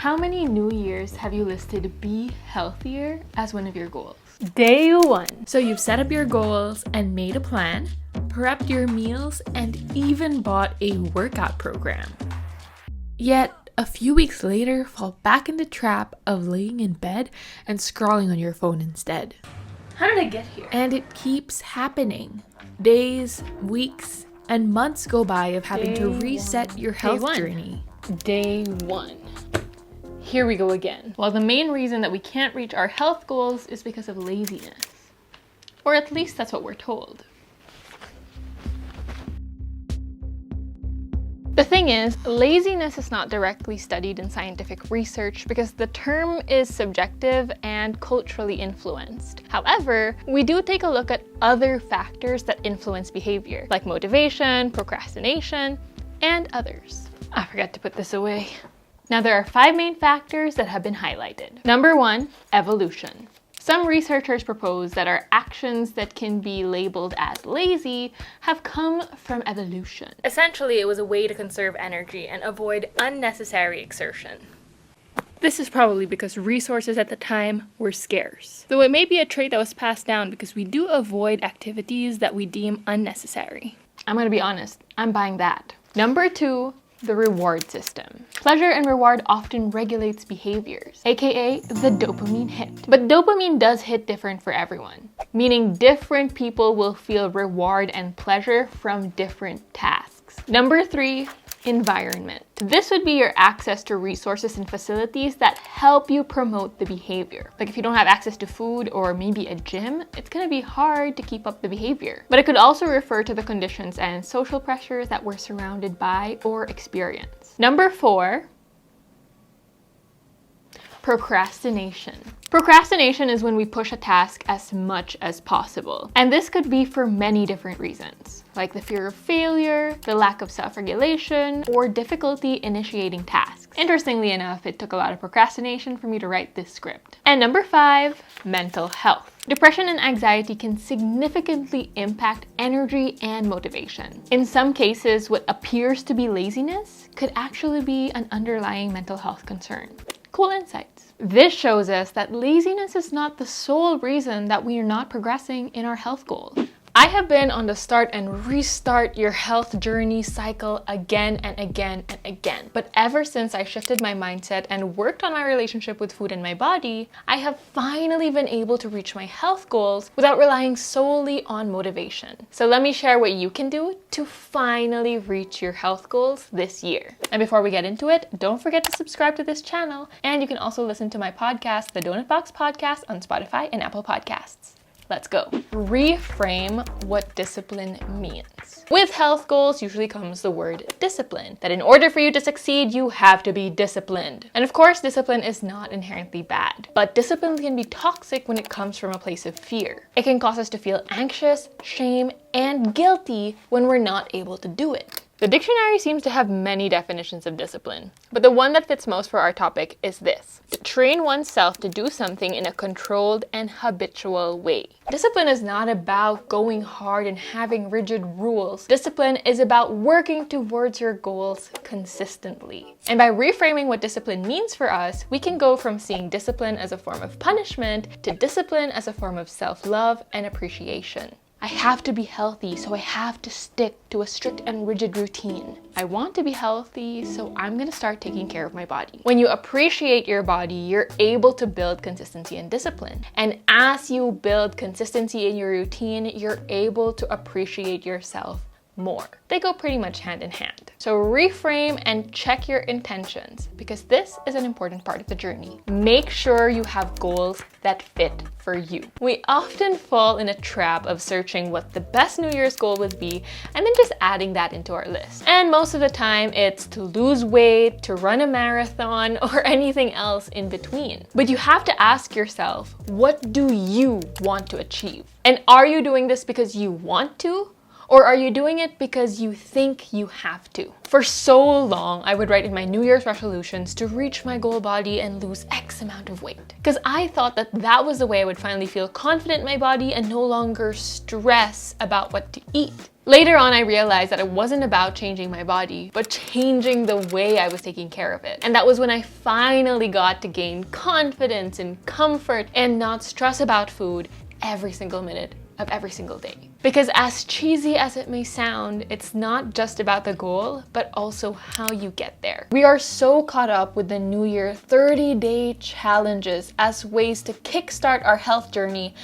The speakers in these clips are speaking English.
How many New Year's have you listed be healthier as one of your goals? Day 1. So you've set up your goals and made a plan, prepped your meals, and even bought a workout program. Yet, a few weeks later, fall back in the trap of laying in bed and scrolling on your phone instead. How did I get here? And it keeps happening. Days, weeks, and months go by of having to reset your health journey. Day 1. Here we go again. Well, the main reason that we can't reach our health goals is because of laziness. Or at least that's what we're told. The thing is, laziness is not directly studied in scientific research because the term is subjective and culturally influenced. However, we do take a look at other factors that influence behavior, like motivation, procrastination, and others. I forgot to put this away. Now, there are 5 main factors that have been highlighted. Number 1, evolution. Some researchers propose that our actions that can be labeled as lazy have come from evolution. Essentially, it was a way to conserve energy and avoid unnecessary exertion. This is probably because resources at the time were scarce. Though it may be a trait that was passed down because we do avoid activities that we deem unnecessary. I'm gonna be honest, I'm buying that. Number 2, the reward system. Pleasure and reward often regulates behaviors, aka the dopamine hit. But dopamine does hit different for everyone, meaning different people will feel reward and pleasure from different tasks. Number 3, environment. This would be your access to resources and facilities that help you promote the behavior. Like if you don't have access to food or maybe a gym, it's gonna be hard to keep up the behavior. But it could also refer to the conditions and social pressures that we're surrounded by or experience. Number 4, procrastination. Procrastination is when we push a task as much as possible. And this could be for many different reasons, like the fear of failure, the lack of self-regulation, or difficulty initiating tasks. Interestingly enough, it took a lot of procrastination for me to write this script. And number 5, mental health. Depression and anxiety can significantly impact energy and motivation. In some cases, what appears to be laziness could actually be an underlying mental health concern. Cool insights. This shows us that laziness is not the sole reason that we are not progressing in our health goals. I have been on the start and restart your health journey cycle again and again and again. But ever since I shifted my mindset and worked on my relationship with food and my body, I have finally been able to reach my health goals without relying solely on motivation. So let me share what you can do to finally reach your health goals this year. And before we get into it, don't forget to subscribe to this channel. And you can also listen to my podcast, the Donut Box Podcast, on Spotify and Apple Podcasts. Let's go. Reframe what discipline means. With health goals usually comes the word discipline, that in order for you to succeed, you have to be disciplined. And of course, discipline is not inherently bad, but discipline can be toxic when it comes from a place of fear. It can cause us to feel anxious, shame, and guilty when we're not able to do it. The dictionary seems to have many definitions of discipline, but the one that fits most for our topic is this: to train oneself to do something in a controlled and habitual way. Discipline is not about going hard and having rigid rules. Discipline is about working towards your goals consistently. And by reframing what discipline means for us, we can go from seeing discipline as a form of punishment to discipline as a form of self-love and appreciation. I have to be healthy, so I have to stick to a strict and rigid routine. I want to be healthy, so I'm gonna start taking care of my body. When you appreciate your body, you're able to build consistency and discipline. And as you build consistency in your routine, you're able to appreciate yourself more. They go pretty much hand in hand. So reframe and check your intentions, because this is an important part of the journey. Make sure you have goals that fit for you. We often fall in a trap of searching what the best New Year's goal would be and then just adding that into our list. And most of the time it's to lose weight, to run a marathon, or anything else in between. But you have to ask yourself, what do you want to achieve? And are you doing this because you want to? Or are you doing it because you think you have to? For so long, I would write in my New Year's resolutions to reach my goal body and lose X amount of weight. Because I thought that that was the way I would finally feel confident in my body and no longer stress about what to eat. Later on, I realized that it wasn't about changing my body, but changing the way I was taking care of it. And that was when I finally got to gain confidence and comfort and not stress about food every single minute of every single day. Because as cheesy as it may sound, it's not just about the goal, but also how you get there. We are so caught up with the New Year 30-day challenges as ways to kickstart our health journey,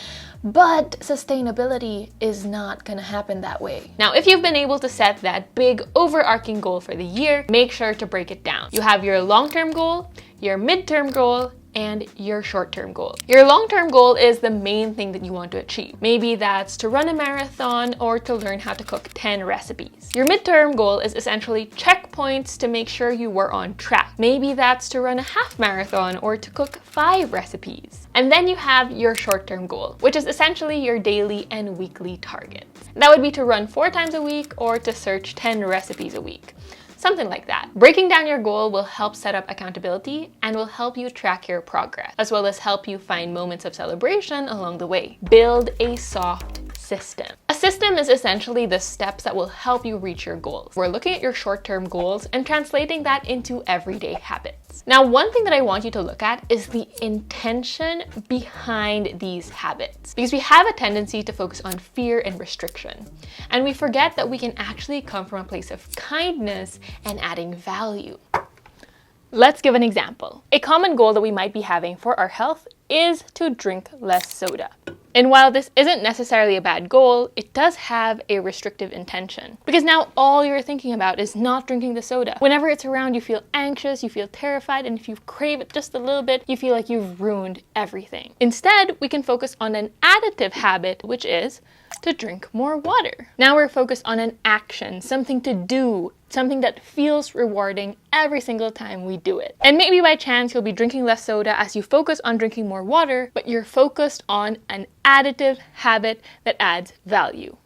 but sustainability is not gonna happen that way. Now, if you've been able to set that big overarching goal for the year, make sure to break it down. You have your long-term goal, your midterm goal, and your short-term goal. Your long-term goal is the main thing that you want to achieve. Maybe that's to run a marathon or to learn how to cook 10 recipes. Your midterm goal is essentially checkpoints to make sure you were on track. Maybe that's to run a half marathon or to cook 5 recipes. And then you have your short-term goal, which is essentially your daily and weekly targets. That would be to run 4 times a week or to search 10 recipes a week. Something like that. Breaking down your goal will help set up accountability and will help you track your progress, as well as help you find moments of celebration along the way. Build a soft system. A system is essentially the steps that will help you reach your goals. We're looking at your short-term goals and translating that into everyday habits. Now, one thing that I want you to look at is the intention behind these habits, because we have a tendency to focus on fear and restriction, and we forget that we can actually come from a place of kindness and adding value. Let's give an example. A common goal that we might be having for our health is to drink less soda. And while this isn't necessarily a bad goal, it does have a restrictive intention. Because now all you're thinking about is not drinking the soda. Whenever it's around, you feel anxious, you feel terrified, and if you crave it just a little bit, you feel like you've ruined everything. Instead, we can focus on an additive habit, which is to drink more water. Now we're focused on an action, something to do, something that feels rewarding every single time we do it. And maybe by chance you'll be drinking less soda as you focus on drinking more water, but you're focused on an additive habit that adds value.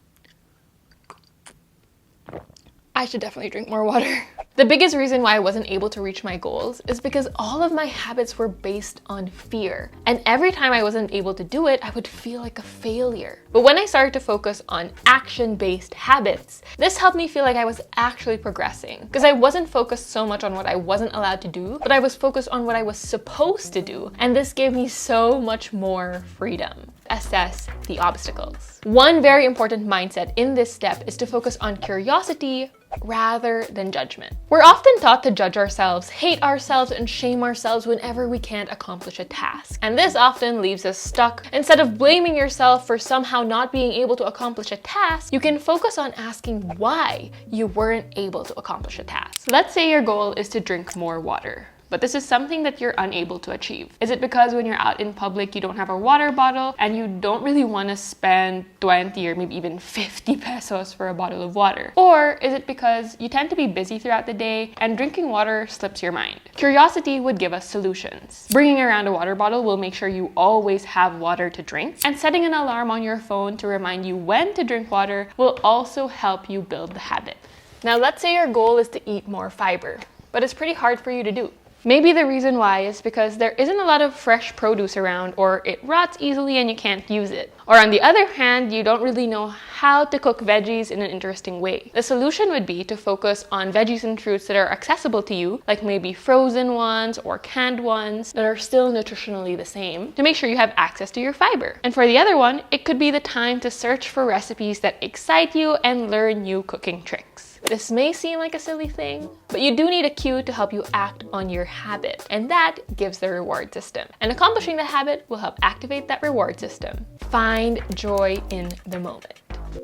I should definitely drink more water. The biggest reason why I wasn't able to reach my goals is because all of my habits were based on fear. And every time I wasn't able to do it, I would feel like a failure. But when I started to focus on action-based habits, this helped me feel like I was actually progressing. Because I wasn't focused so much on what I wasn't allowed to do, but I was focused on what I was supposed to do. And this gave me so much more freedom. Assess the obstacles. One very important mindset in this step is to focus on curiosity rather than judgment. We're often taught to judge ourselves, hate ourselves, and shame ourselves whenever we can't accomplish a task. And this often leaves us stuck. Instead of blaming yourself for somehow not being able to accomplish a task, you can focus on asking why you weren't able to accomplish a task. Let's say your goal is to drink more water, but this is something that you're unable to achieve. Is it because when you're out in public, you don't have a water bottle and you don't really want to spend 20 or maybe even 50 pesos for a bottle of water? Or is it because you tend to be busy throughout the day and drinking water slips your mind? Curiosity would give us solutions. Bringing around a water bottle will make sure you always have water to drink, and setting an alarm on your phone to remind you when to drink water will also help you build the habit. Now, let's say your goal is to eat more fiber, but it's pretty hard for you to do. Maybe the reason why is because there isn't a lot of fresh produce around, or it rots easily and you can't use it. Or on the other hand, you don't really know how to cook veggies in an interesting way. The solution would be to focus on veggies and fruits that are accessible to you, like maybe frozen ones or canned ones that are still nutritionally the same, to make sure you have access to your fiber. And for the other one, it could be the time to search for recipes that excite you and learn new cooking tricks. This may seem like a silly thing, but you do need a cue to help you act on your habit, and that gives the reward system. And accomplishing the habit will help activate that reward system. Find joy in the moment.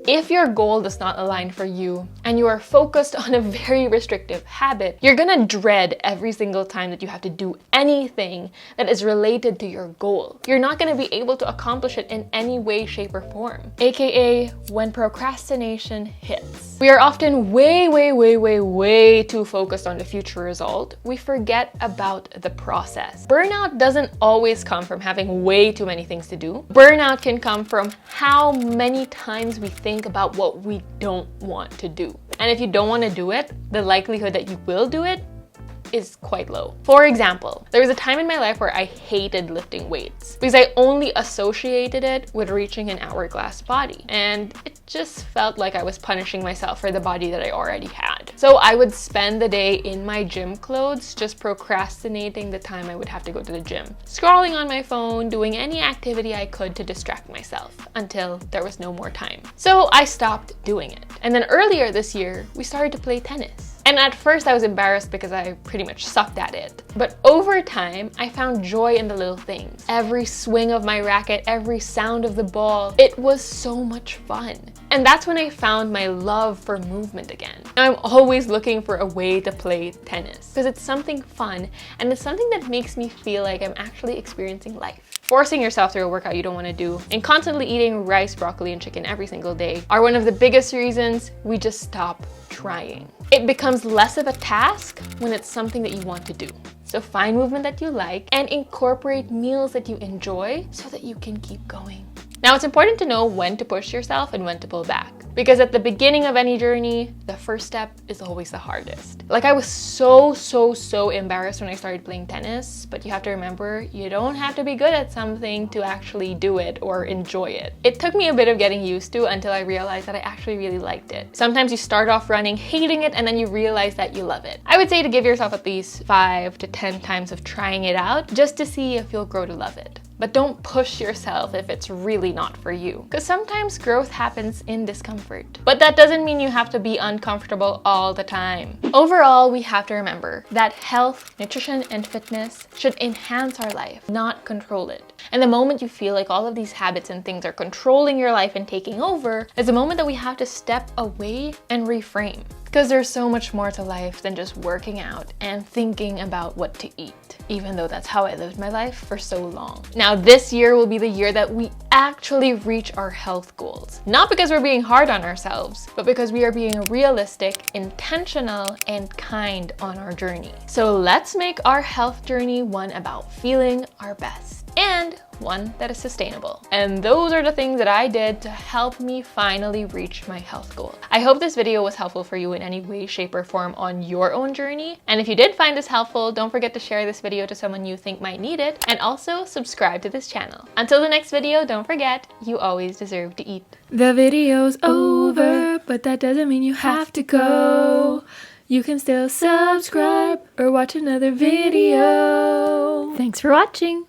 If your goal does not align for you and you are focused on a very restrictive habit, you're gonna dread every single time that you have to do anything that is related to your goal. You're not gonna be able to accomplish it in any way, shape, or form. AKA when procrastination hits. We are often way too focused on the future result. We forget about the process. Burnout doesn't always come from having way too many things to do. Burnout can come from how many times we think about what we don't want to do. And if you don't want to do it, the likelihood that you will do it is quite low. For example, there was a time in my life where I hated lifting weights because I only associated it with reaching an hourglass body, and it just felt like I was punishing myself for the body that I already had. So I would spend the day in my gym clothes just procrastinating the time I would have to go to the gym, scrolling on my phone, doing any activity I could to distract myself until there was no more time. So I stopped doing it. And then earlier this year, we started to play tennis. And at first I was embarrassed because I pretty much sucked at it. But over time, I found joy in the little things. Every swing of my racket, every sound of the ball, it was so much fun. And that's when I found my love for movement again. I'm always looking for a way to play tennis because it's something fun and it's something that makes me feel like I'm actually experiencing life. Forcing yourself through a workout you don't want to do and constantly eating rice, broccoli, and chicken every single day are one of the biggest reasons we just stop trying. It becomes less of a task when it's something that you want to do. So find movement that you like and incorporate meals that you enjoy so that you can keep going. Now, it's important to know when to push yourself and when to pull back, because at the beginning of any journey, the first step is always the hardest. Like, I was so embarrassed when I started playing tennis, but you have to remember, you don't have to be good at something to actually do it or enjoy it. It took me a bit of getting used to until I realized that I actually really liked it. Sometimes you start off running, hating it, and then you realize that you love it. I would say to give yourself at least 5 to 10 times of trying it out just to see if you'll grow to love it. But don't push yourself if it's really not for you, because sometimes growth happens in discomfort. But that doesn't mean you have to be uncomfortable all the time. Overall, we have to remember that health, nutrition, and fitness should enhance our life, not control it. And the moment you feel like all of these habits and things are controlling your life and taking over is the moment that we have to step away and reframe. Because there's so much more to life than just working out and thinking about what to eat, even though that's how I lived my life for so long. Now, this year will be the year that we actually reach our health goals. Not because we're being hard on ourselves, but because we are being realistic, intentional, and kind on our journey. So let's make our health journey one about feeling our best and one that is sustainable. And those are the things that I did to help me finally reach my health goal. I hope this video was helpful for you in any way, shape, or form on your own journey. And if you did find this helpful, don't forget to share this video to someone you think might need it, and also subscribe to this channel. Until the next video, don't forget, you always deserve to eat. The video's over, but that doesn't mean you have to go. You can still subscribe or watch another video. Thanks for watching.